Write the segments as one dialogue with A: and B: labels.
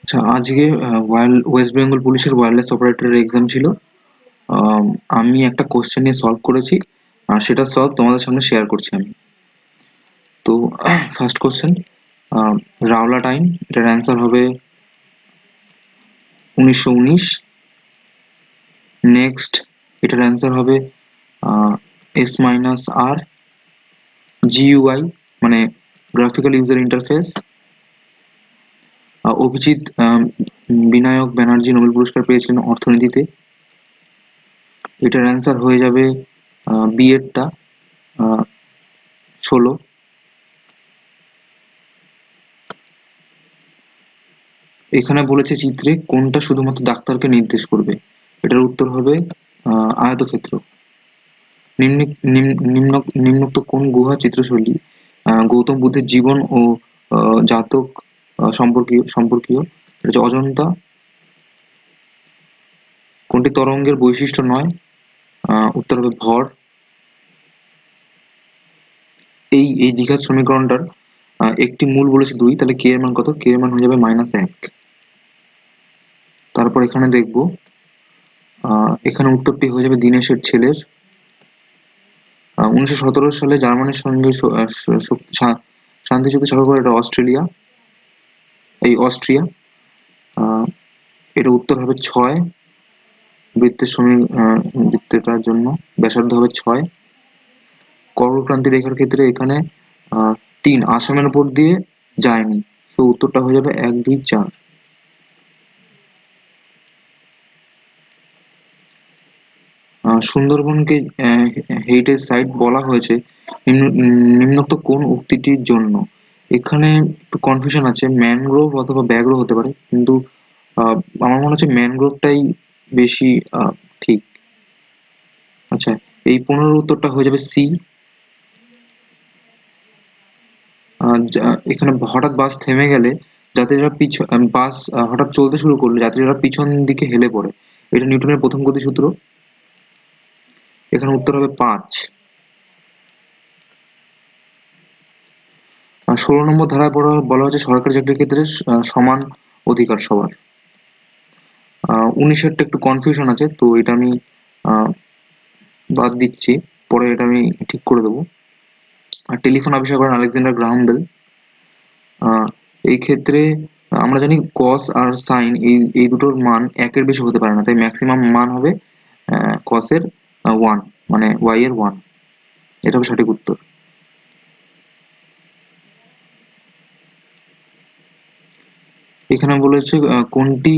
A: আচ্ছা, আজকে ওয়েস্ট বেঙ্গল পুলিশের ওয়্যারলেস অপারেটরের এক্সাম ছিল। আম, আমি একটা কোশ্চেন নিয়ে সলভ করেছি, আর সেটা সলভ তোমাদের সামনে শেয়ার করছি আমি। তো ফার্স্ট কোশ্চেন, রাওলাট আইন, এটার অ্যান্সার হবে 1919। নেক্সট, এটার অ্যান্সার হবে S-R, GUI মানে graphical user interface. Abhijit Vinayak Banerjee Nobel পুরস্কার পেয়েছিলেন অর্থনীতিতে। এটার অ্যান্সার হয়ে যাবে বিএডটা 16। এখানে বলেছে চিত্রে কোনটা শুধুমাত্র ডাক্তারকে নির্দেশ করবে। এটার উত্তর হবে আয়তক্ষেত্র। নিম্নোক্ত কোন গুহা চিত্রশৈলী গৌতম বুদ্ধের জীবন ও জাতক সম্পর্কীয়? এটা হচ্ছে অজন্তা। কোনটি তরঙ্গের বৈশিষ্ট্য নয়? উত্তর হবে ভর। এই এই দ্বিঘাত সমীকরণটার একটি মূল বলেছে 2, তাহলে কে এর মান কত? কে এর মান হয়ে যাবে -1। তারপর এখানে দেখব, এখানে উত্তরটি হয়ে যাবে দীনেশের ছেলের। 1917 সালে জার্মানির সঙ্গে শান্তি চুক্তি স্বাক্ষর করে এটা অস্ট্রিয়া। এটা উত্তর হবে 6। বৃত্তটার জন্য ব্যাসার্ধ হবে 6। কর্কটক্রান্তি রেখার ক্ষেত্রে এখানে 3 আসামের উপর দিয়ে যায়নি, তো উত্তরটা হয়ে যাবে 1, 2, 4। সুন্দরবনকে হেরিটেজ সাইট বলা হয়েছে নিম্নোক্ত কোন উক্তিটির জন্য? এখানে একটু কনফিউশন আছে, ম্যানগ্রোভ অথবা ব্যাঘ্র হতে পারে, কিন্তু আমার মনে হচ্ছে ম্যানগ্রোভটাই বেশি ঠিক। আচ্ছা, এই 15 উত্তরটা হয়ে যাবে সি। এখানে হঠাৎ বাস থেমে গেলে যাত্রীরা বাস হঠাৎ চলতে শুরু করলে যাত্রীরা পিছন দিকে হেলে পড়ে, এটা নিউটনের প্রথম গতিসূত্র। এখানে উত্তর হবে 5। 16 নম্বর ধারায় বলা হয়েছে সরকারি চাকরির ক্ষেত্রে সমান অধিকার সবার। 19-এরটা একটু কনফিউশন আছে, তো এটা আমি বাদ দিচ্ছি, পরে এটা আমি ঠিক করে দেবো। আর টেলিফোন আবিষ্কার করেন আলেকজান্ডার গ্রাহাম বেল। এই ক্ষেত্রে আমরা জানি কস আর সাইন এই দুটোর মান 1-এর বেশি হতে পারে না, তাই ম্যাক্সিমাম মান হবে কসের 1, মানে ওয়াই এর 1। এটা হবে সঠিক উত্তর। এখানে বলেছে কোনটি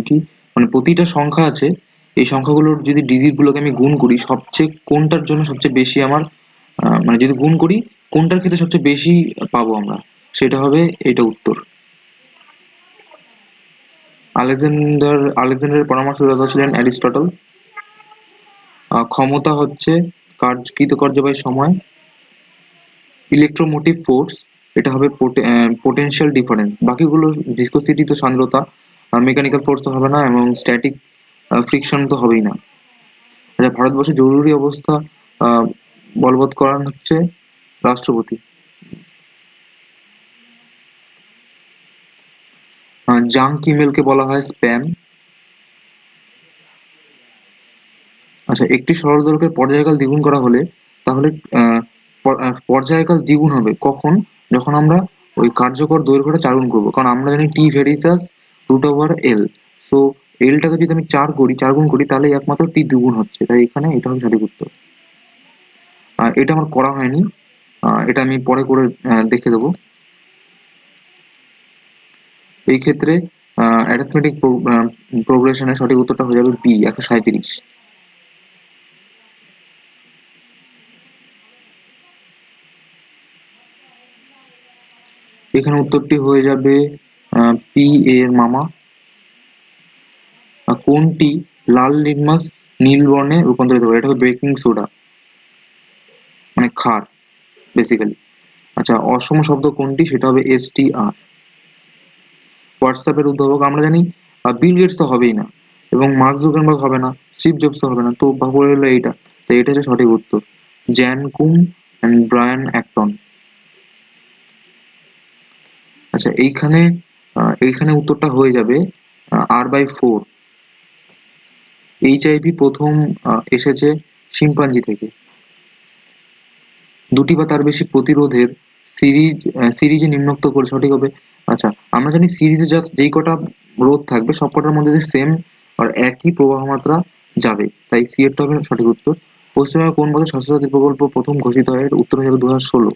A: কি মানে প্রতিটা সংখ্যা আছে, এই সংখ্যাগুলোর যদি ডিজিট গুলোকে আমি গুণ করি, সবচেয়ে কোনটার জন্য সবচেয়ে বেশি আমার মানে যদি গুণ করি কোনটার ক্ষেত্রে সবচেয়ে বেশি পাবো আমরা, সেটা হবে এটা উত্তর। আলেকজান্ডারের পরামর্শদাতা ছিলেন অ্যারিস্টটল। ক্ষমতা হচ্ছে কৃতকার্য বাই সময়। ইলেকট্রোমোটিভ ফোর্স, এটা হবে পোটেনশিয়াল ডিফারেন্স। বাকিগুলো ভিসকোসিটি তো সান্দ্রতা, মেকানিক্যাল ফোর্স হবে না, এবং স্ট্যাটিক ফ্রিকশন তো হবেই না। আচ্ছা, ভারতবর্ষে জরুরি অবস্থা বলবৎ করান হচ্ছে রাষ্ট্রপতি। জাঙ্ক ইমেলকে বলা হয় স্প্যাম। আচ্ছা, একটি সরলদৈর্ঘ্যের পর্যায়কাল দ্বিগুণ করা হলে তাহলে পর্যায়কাল দ্বিগুণ হবে কখন? যখন আমরা ওই কার্যকর দৈর্ঘ্যটা 4 গুণ করবো, কারণ আমরা জানি টি ভেরিসাস √L। সো এলটাকে যদি আমি 4 গুণ করি, তাহলে একমাত্র টি দ্বিগুণ হচ্ছে, তাই এখানে এটা হবে সঠিক উত্তর। এটা আমার করা হয়নি, এটা আমি পরে করে দেখে দেবো। এই ক্ষেত্রে অ্যারিথমেটিক প্রোগ্রেশনের সঠিক উত্তরটা হয়ে যাবে বি, 137। এখানে উত্তরটি হয়ে যাবে পি এর মামা। কোনটি লাল লিটমাস নীল বর্ণে রূপান্তরিত হবে? এটা হবে বেকিং সোডা, মানে ক্ষার বেসিক্যালি। আচ্ছা, অসম শব্দ কোনটি? সেটা হবে STR। হোয়াটসঅ্যাপের উদ্ভাবক আমরা জানি বিল গেটস তো হবেই না, এবং মার্ক জুকারবার্গ হবে না, স্টিভ জবস হবে না, তো পড়ে হলো এইটা, তো এটা হচ্ছে সঠিক উত্তর, জ্যান কুম অ্যান্ড ব্রায়ান অ্যাক্টন। আচ্ছা, এইখানে উত্তরটা হয়ে যাবে R/4। HIV প্রথম এসেছে শিম্পাঞ্জি থেকে। দুটি বা তার বেশি প্রতিরোধের সিরিজে নিম্নোক্ত করে সঠিক হবে। আচ্ছা, আমরা জানি সিরিজে যেই কটা রোধ থাকবে সব কটার মধ্যে সেম আর একই প্রবাহ মাত্রা যাবে, তাই সি এরটা হবে সঠিক উত্তর। পশ্চিমবঙ্গে কোন বছর স্বাস্থ্যসাথী প্রকল্প প্রথম ঘোষিত হয়? এর উত্তর হয়ে যাবে 2016।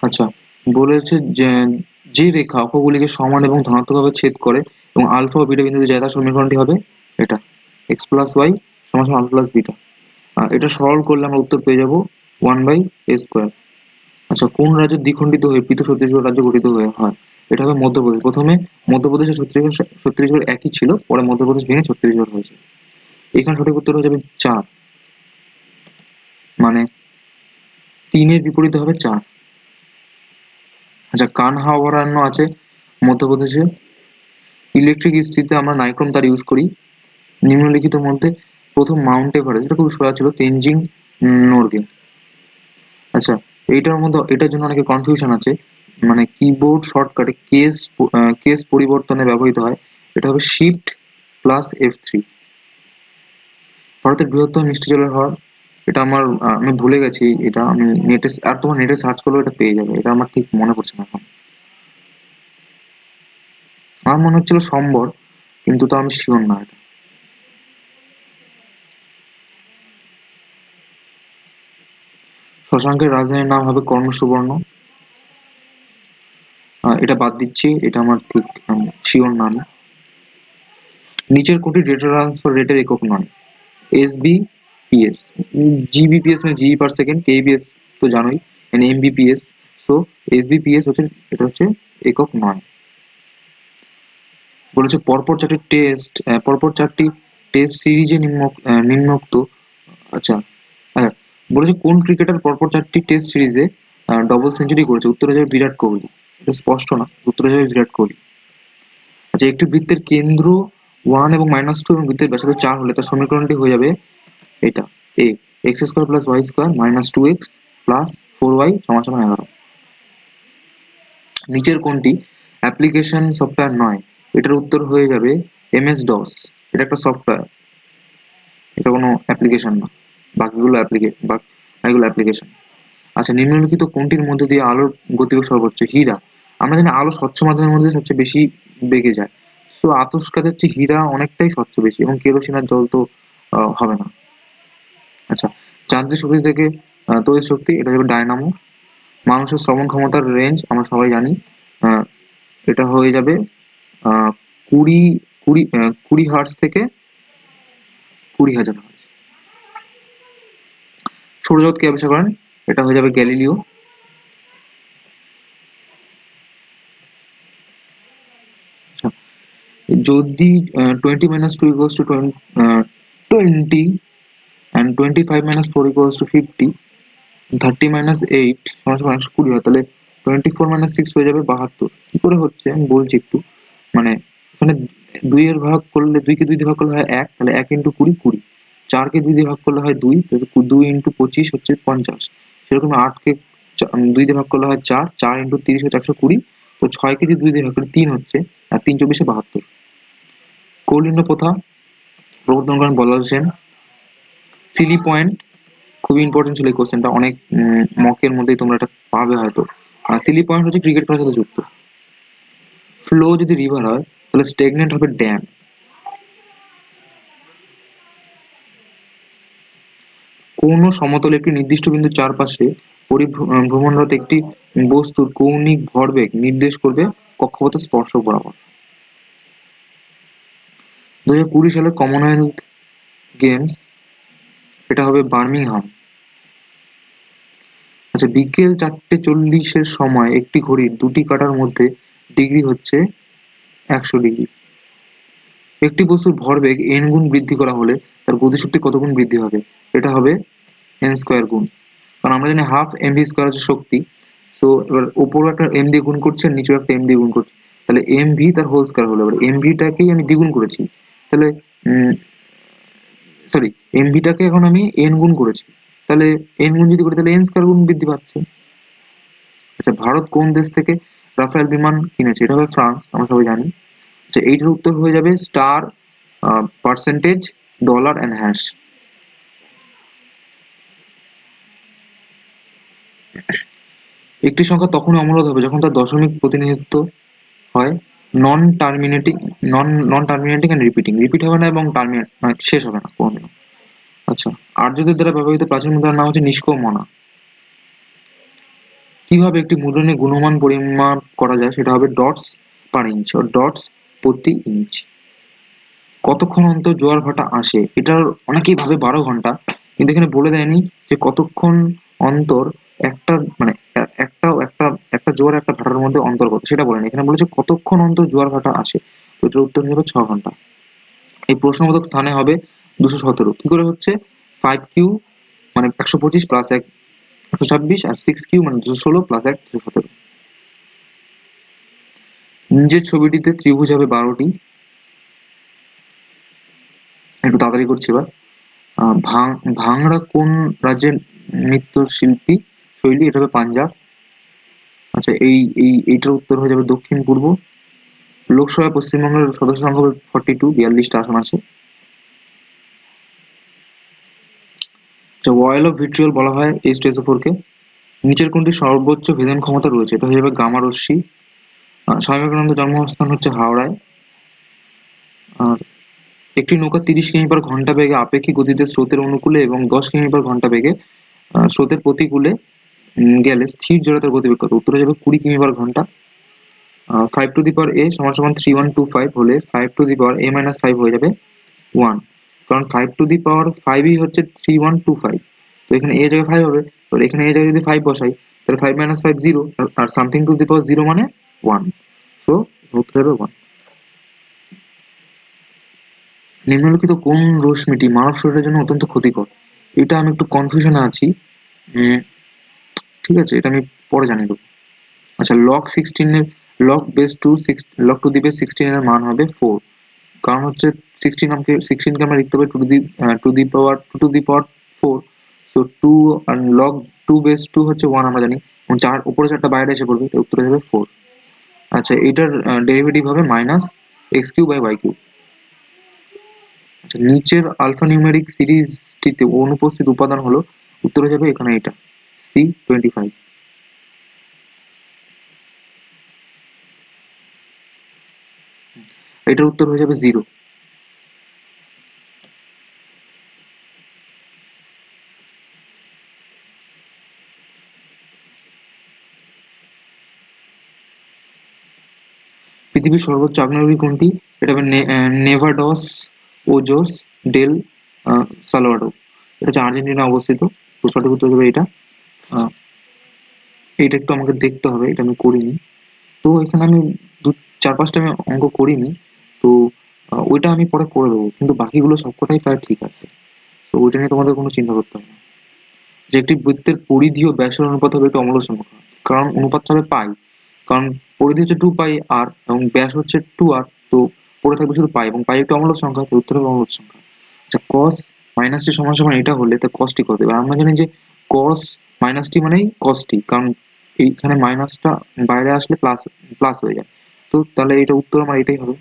A: আচ্ছা, বলেছে যে রেখা অক্ষগুলিকে সমান এবং ধনাত্মকভাবে ছেদ করে এবং আলফা ও বিটা বিন্দুতে যায় তার সমীকরণটি হবে এটা, এক্স প্লাস ওয়াই সমান সমান আলফা প্লাস বিটা। এটা সরল করলে আমরা উত্তর পেয়ে যাব 1/a²। আচ্ছা, কোন রাজ্য দ্বিখণ্ডিত হয়ে পৃথক ছত্তিশগড় রাজ্য গঠিত হয়? এটা হবে মধ্যপ্রদেশ। প্রথমে মধ্যপ্রদেশ আর ছত্তিশগড় একই ছিল, পরে মধ্যপ্রদেশ ভেঙে ছত্তিশগড় হয়েছে। এখানে সঠিক উত্তর হয়ে যাবে 4, মানে 3-এর বিপরীতে হবে 4। আচ্ছা, কানহা অভয়ারণ্য আছে মধ্যপ্রদেশে। ইলেকট্রিক ইস্ত্রিতে আমরা নাইক্রোম তার ইউজ করি। নিম্নলিখিত মধ্যে প্রথম মাউন্ট এভারেস্ট, এটা খুব সোজা ছিল, তেনজিং নোরগে। আচ্ছা, এটার জন্য অনেকের কনফিউশন আছে, মানে কিবোর্ড শর্টকাটে কেস পরিবর্তনে ব্যবহৃত হয়, এটা হবে শিফট প্লাস F3। ভারতের বৃহত্তম মিষ্টি জলের হ্রদ, এটা আমি ভুলে গেছি, এটা আমি তোমার নেটে সার্চ করলেও এটা পেয়ে যাবে, এটা আমার ঠিক মনে পড়ছে না এখন। আমার মনে হচ্ছিল সম্বর, কিন্তু তো আমি শিওর না এটা। শশাঙ্কের রাজধানীর নাম হবে কর্ণসুবর্ণ। এটা বাদ দিচ্ছি, এটা আমার ঠিক শিওর না আমি। নিচের কোনটি ডেটা ট্রান্সফার রেটের একক নয়? SBPS, GBPS মানে জিবি পার সেকেন্ড, KBS তো জানোই, MBPS। সো SBPS এটা হচ্ছে একক নয়। বলেছে পরপর চারটি টেস্ট সিরিজে নিম্নোক্ত। আচ্ছা, হ্যাঁ, বলেছে কোন ক্রিকেটার পরপর চারটি টেস্ট সিরিজে ডবল সেঞ্চুরি করেছে? উত্তর হয়ে যাবে বিরাট কোহলি। এটা স্পষ্ট না, উত্তর হয়ে যাবে বিরাট কোহলি। আচ্ছা, একটি বৃত্তের কেন্দ্র 1 এবং -2 এবং বৃত্তের ব্যাসার্ধ 4 হলে তার সমীকরণটি হয়ে যাবে এটা, x² + y² - 2x + 4y = 11। নিচের কোনটি অ্যাপ্লিকেশন সফটওয়্যার নয়? এটার উত্তর হয়ে যাবে MS-DOS। এটা একটা সফটওয়্যার, এটা কোনো অ্যাপ্লিকেশন না। বাকিগুলো অ্যাপ্লিকেশন। আচ্ছা, নিম্নলিখিত কোনটির মধ্যে দিয়ে আলোর গতিবেগ সর্বোচ্চ? হীরা। আমরা জানি আলো স্বচ্ছ মাধ্যমের মধ্যে সবচেয়ে বেশি বেগে যায়। সো আতস কাচের চেয়ে হীরা অনেকটাই স্বচ্ছ বেশি, এবং কেরোসিন আর জল তো হবে না। আচ্ছা, যান্ত্রিক শক্তি থেকে তড়িৎ শক্তি, এটা যাবে ডায়নামো। মানুষের শ্রবণ ক্ষমতার রেঞ্জ আমরা সবাই জানি, এটা হয়ে যাবে 20 হার্টজ থেকে 20,000 হার্টজ। সৌরজগৎ কে আবিষ্কার করেন? এটা হয়ে যাবে গ্যালিলিও। যদি 20 - 2 = 20 and 25 - 4 = 50, 30 - 8 = 20 হয়, তাহলে 24 - 6 হয়ে যাবে 72। কি করে হচ্ছে আমি বলছি একটু, মানে এখানে 2 এর ভাগ করলে, 2 কে 2 দিয়ে ভাগ করলে হয় 1, তাহলে 1 × 20 20। 4 কে 2 দিয়ে ভাগ করলে হয় 2, তাহলে 2 × 25 হচ্ছে 50। সেরকম 8 কে 2 দিয়ে ভাগ করলে হয় 4, 4 × 30 হচ্ছে 120। তো 6 কে যদি 2 দিয়ে ভাগ করি 3 হচ্ছে, আর 3 × 24 = 72। কৌলিন্য প্রথা প্রবর্তন করেন বল্লাল সেন। সিলি পয়েন্ট, খুবই ইম্পর্টেন্ট ছিল এই কোশ্চেনটা, অনেক মকের মধ্যেই তোমরা এটা পাবে হয়তো। সিলি পয়েন্ট হচ্ছে ক্রিকেট খেলার সাথে যুক্ত। ফ্লো যদি রিভার হয় তাহলে স্টেগনেন্ট হবে ড্যাম। কোন সমতলে একটি নির্দিষ্ট বিন্দুর চারপাশে ভ্রমণরত একটি বস্তুর কৌণিক ভরবেগ নির্দেশ করবে কক্ষপথের স্পর্শক বরাবর? 2020 সালে কমনওয়েলথ গেমস, এটা হবে বার্মিংহাম। আচ্ছা, বিকেল 4:40 সময় একটি ঘড়ির দুটি কাঁটার মধ্যে ডিগ্রি হচ্ছে 100 ডিগ্রি। একটি বস্তুর ভরবেগ n গুণ বৃদ্ধি করা হলে তার গতিশক্তি কত গুণ বৃদ্ধি হবে? এটা হবে n² গুণ। কারণ আমরা জানি হাফ mv² হচ্ছে শক্তি। সো এবার ওপরও একটা m দিয়ে গুণ করছি আর নিচেও একটা m দিয়ে গুণ করছি, তাহলে mv তার হোল স্কয়ার হলো। এবার mv টাকেই আমি দ্বিগুণ করেছি, তাহলে সরি, mv টাকে এখন আমি n গুণ করেছি, তাহলে n গুণ যদি করি তাহলে n স্কয়ার গুণ বৃদ্ধি পাচ্ছে। আচ্ছা, ভারত কোন দেশ থেকে রাফেল বিমান কিনেছে? এটা হবে ফ্রান্স, আমরা সবাই জানি। আচ্ছা, এইটার উত্তর হয়ে যাবে star, percentage, dollar and hash. একটি সংখ্যা তখনই অমূলদ হবে যখন তার দশমিক প্রতিনিধিত্ব হয় non terminating, non terminating and repeating. Repeat হবে না এবং টার্মিনেট মানে শেষ হবে না কোনদিনও। আচ্ছা, আর্যদের দ্বারা ব্যবহৃত প্রাচীন মুদ্রার নাম হচ্ছে নিষ্কৌ মনা। কিভাবে একটি মুদ্রণের গুণমান পরিমাপ করা যায়? সেটা হবে ডটস পার ইঞ্চ, ডটস প্রতি ইঞ্চ। কতক্ষণ অন্তর জোয়ার ভাটা আসে? এটার অনেকেই ভাবে 12 ঘন্টা, কিন্তু এখানে বলে দেয়নি যে কতক্ষণ অন্তর একটা মানে একটা জোয়ার একটা ভাটার মধ্যে অন্তর কত, সেটা বলেনি। এখানে বলেছে কতক্ষণ অন্তর জোয়ার ভাটা আসে। তো এটার উত্তর হবে 6 ঘন্টা। এই প্রশ্নবোধক স্থানে হবে 217। কি করে হচ্ছে? 5Q মানে 125 প্লাস 1 126, আর 6Q মানে 216 প্লাস 1 217। নিচের ছবিটিতে ত্রিভুজ হবে 12টি। একটু তাড়াতাড়ি করছি এবার। ভাংড়া কোন রাজ্যের নৃত্যশিল্পী শৈলী? এটা হবে পাঞ্জাব। আচ্ছা, এইটার উত্তর হয়ে যাবে দক্ষিণ পূর্ব। লোকসভায় পশ্চিমবঙ্গের সদস্য সংখ্যা হবে 42, 42টা আসন আছে। আচ্ছা, অয়েল অফ ভিট্রিয়ল বলা হয় H2SO4 কে। নিচের কোনটি সর্বোচ্চ ভেদন ক্ষমতা রয়েছে? এটা হয়ে যাবে গামা রশ্মি। স্বামী বিবেকানন্দের জন্মস্থান হচ্ছে হাওড়ায়। আর একটি নৌকা 30 কিমি/ঘন্টা বেগে আপেক্ষিক গতিতে স্রোতের অনুকূলে এবং 10 কিমি/ঘন্টা বেগে স্রোতের প্রতিকূলে গেলে স্থির জড়তার গতিবেগ কত? উত্তর হয়ে যাবে 20 কিমি/ঘন্টা। 5 টু দি পাওয়ার a = 3125 হলে 5 টু দি পাওয়ার a - 5 হয়ে যাবে 1, কারণ 5 টু দি পাওয়ার 5ই হচ্ছে 3125। তো এখানে a জায়গায় 5 হবে, তো এখানে a জায়গায় যদি 5 বসাই তাহলে 5 - 5 0, আর সামথিং টু দি পাওয়ার 0 মানে 1, সো উত্তর হবে 1। নিম্নলিখিত কোন রশ্মিটি মানব শরীরের জন্য অত্যন্ত ক্ষতিকর? এটা আমি একটু কনফিউশনে আছি। উম, ঠিক আছে, এটা আমি পরে জানিয়ে দেবো। আচ্ছা, লগ টু দি বেস 16 এর মান হবে 4, কারণ হচ্ছে 16কে আমরা লিখতে পারি টু দি পাওয়ার 4। সো 2 আর লগ 2 বেস 2 হচ্ছে 1 আমরা জানি, এবং উপরে 4টা বাইরে এসে পড়বে, তো উত্তর হবে 4। আচ্ছা, এটার ডেরিভেটিভ হবে -x³/y³। আচ্ছা, নিচের আলফানিউমেরিক সিরিজটিতে অনুপস্থিত উপাদান হলো? উত্তর হয়ে যাবে এখানে এটা C25। এটার উত্তর হয়ে যাবে 0। পৃথিবীর সর্বোচ্চ আগ্নেয়গিরি কোনটি? এটা হবে নেভাডাস ওজোস ডেল সালভাডো। এটা হচ্ছে আর্জেন্টিনা অবস্থিত। তো সঠিক উত্তর হবে এটা। আহ, এইটা একটু আমাকে দেখতে হবে, এটা আমি করিনি। তো এখানে আমি 4-5টা আমি অঙ্ক করিনি। তো ওইটা আমি পরে করে দেবো, কিন্তু বাকিগুলো সবকটাই প্রায় ঠিক আছে। তো ওইটা নিয়ে তোমাদের কোনো চিন্তা করতে হবে না। যে একটি বৃত্তের পরিধি ও ব্যাসের অনুপাত হবে একটি অমূলদ সংখ্যা, কারণ অনুপাতটা হবে পাই। কারণ পরিধি হচ্ছে 2πr এবং ব্যাস হচ্ছে 2r। তো পড়ে থাকবে শুধু পাই, এবং পাই একটি অমূলদ সংখ্যা, তো উত্তর হবে অমূলদ সংখ্যা। আচ্ছা, cos -t সমান এটা হলে তা cos t কত? এবার আমরা জানি যে cos -t মানেই cos t, কারণ এইখানে মাইনাসটা বাইরে আসলে প্লাস প্লাস হয়ে যায়। তো তাহলে এটা উত্তর আমার এটাই হবে।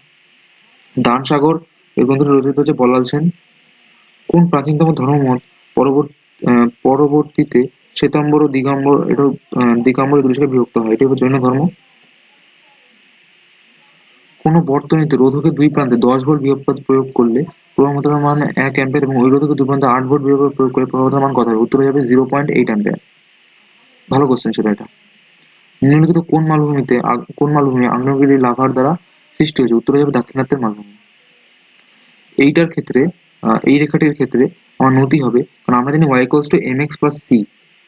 A: দান সাগর এই গ্রন্থটি রচিত হচ্ছে বল্লাল সেন। কোন প্রাচীনতম ধর্মমত পরবর্তীতে শ্বেতাম্বর ও দিগম্বর দিগম্বর দুই ভাগে বিভক্ত হয়? এটি হচ্ছে জৈন ধর্ম। কোনো বর্তনীতে রোধকের দুই প্রান্তে 10 ভোল্ট বিভব প্রয়োগ করলে প্রবাহমাত্রার মান 1 অ্যাম্পিয়ার, এবং ওই রোধকের দুই প্রান্তে 8 ভোল্ট বিভব প্রয়োগ করলে প্রবাহমাত্রার মান কত হবে? উত্তর হয়ে যাবে 0.8 অ্যাম্পিয়ার। ভালো কোশ্চেন ছিল এটা। নিম্নলিখিত কোন মালভূমি আগ্নেয়গিরি লাভার দ্বারা সৃষ্টি হয়েছে? উত্তর হয়ে যাবে দাক্ষিণাত্যের মালভূমি। এইটার ক্ষেত্রে এই রেখাটির ক্ষেত্রে আমার নতি হবে, কারণ আমরা জানি y = mx + c।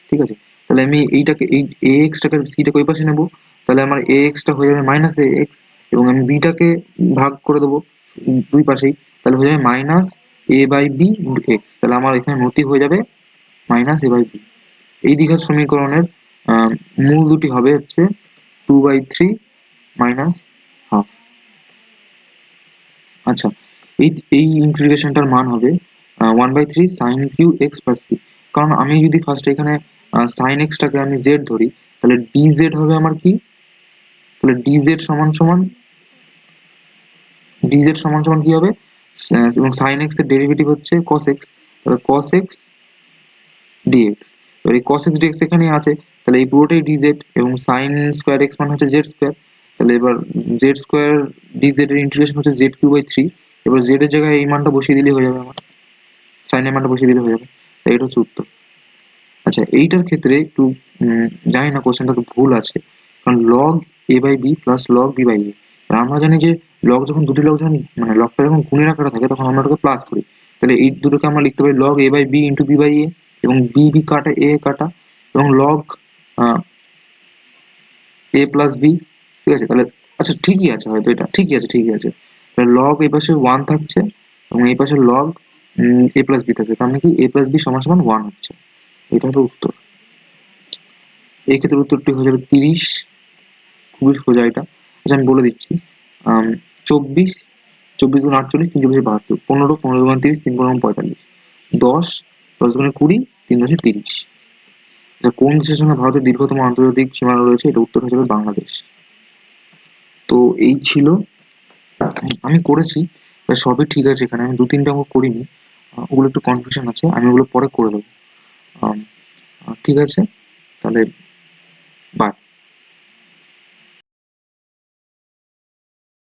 A: ঠিক আছে, তাহলে আমি এইটাকে এই ax টাকে c-টাকে ওই পাশে নেব, তাহলে আমার ax টা হয়ে যাবে -ax, এবং আমি b টাকে ভাগ করে দেবো দুই পাশেই, তাহলে হয়ে যাবে -a/b × x। তাহলে আমার এখানে নতি হয়ে যাবে -a/b। এই দ্বিঘাত সমীকরণের মূল দুটি হবে হচ্ছে 2/3 -12। আচ্ছা, এই এই ইন্টিগ্রেশনটার মান হবে 1/3 sin cube x + c, কারণ আমি যদি ফার্স্ট এখানে সাইন এক্সটাকে আমি জেড ধরি, তাহলে ডিজেড হবে আমার কি, তাহলে ডিজেড সমান সমান কি হবে, এবং সাইন এক্স এর ডেরিভেটিভ হচ্ছে কস এক্স, তাহলে কস এক্স ডিএক্স। এবার এই কস এক্স ডিএক্স এখানে আছে, তাহলে এই পুরোটাই ডিজেড, এবং সাইন স্কোয়ার এক্স মানে হচ্ছে জেড স্কোয়ার, তাহলে এবার জেড স্কোয়ার ডিজেড এর ইন্টিগ্রেশন হচ্ছে জেড কিউ বাই থ্রি। এবার জেড এর জায়গায় এই মানটা বসিয়ে দিলেই হয়ে যাবে, আমার সাইনের মানটা বসিয়ে দিলে হয়ে যাবে। তাই এটা হচ্ছে উত্তর। আচ্ছা, এইটার ক্ষেত্রে একটু জানি না কোশ্চেনটা তো ভুল আছে, কারণ log A by B plus log B by A. আমরা জানি যে লগ যখন দুটি লগ যখন মানে লগটা যখন গুণের আকারে থাকে তখন আমরা ওটাকে প্লাস করি, তাহলে এই দুটোকে আমরা লিখতে পারি log A by B into B by A, এবং বি বি কাটা এ কাটা, এবং লগ এ প্লাস বি। ঠিক আছে, তাহলে আচ্ছা ঠিকই আছে, হয়তো এটা ঠিকই আছে। তাহলে লগ এই পাশে ওয়ান থাকছে, এবং এই পাশে লগ এ প্লাস বি থাকছে, তার মানে কি এ প্লাস বি সমান সমান ওয়ান হচ্ছে। এটা হলো উত্তর। এই ক্ষেত্রে উত্তরটি হয়ে যাবে 30। খুবই সোজা এটা। আচ্ছা আমি বলে দিচ্ছি, 24, 24 গুণ 48, 3 24 72, 15, 15 গুণ 30, 3 15 45, 10, 10 গুণে 20, 3 10 30। আচ্ছা, কোন দেশের সঙ্গে ভারতের দীর্ঘতম আন্তর্জাতিক সীমানা রয়েছে? এটা উত্তর হয়ে যাবে বাংলাদেশ। তো এই ছিল, আমি করেছি প্রায় সবই ঠিক আছে, এখানে আমি 2-3টা অঙ্ক করিনি, ওগুলো একটু কনফিউশন আছে, আমি ওগুলো পরে করে দেবো। ঠিক আছে, তাহলে বাই।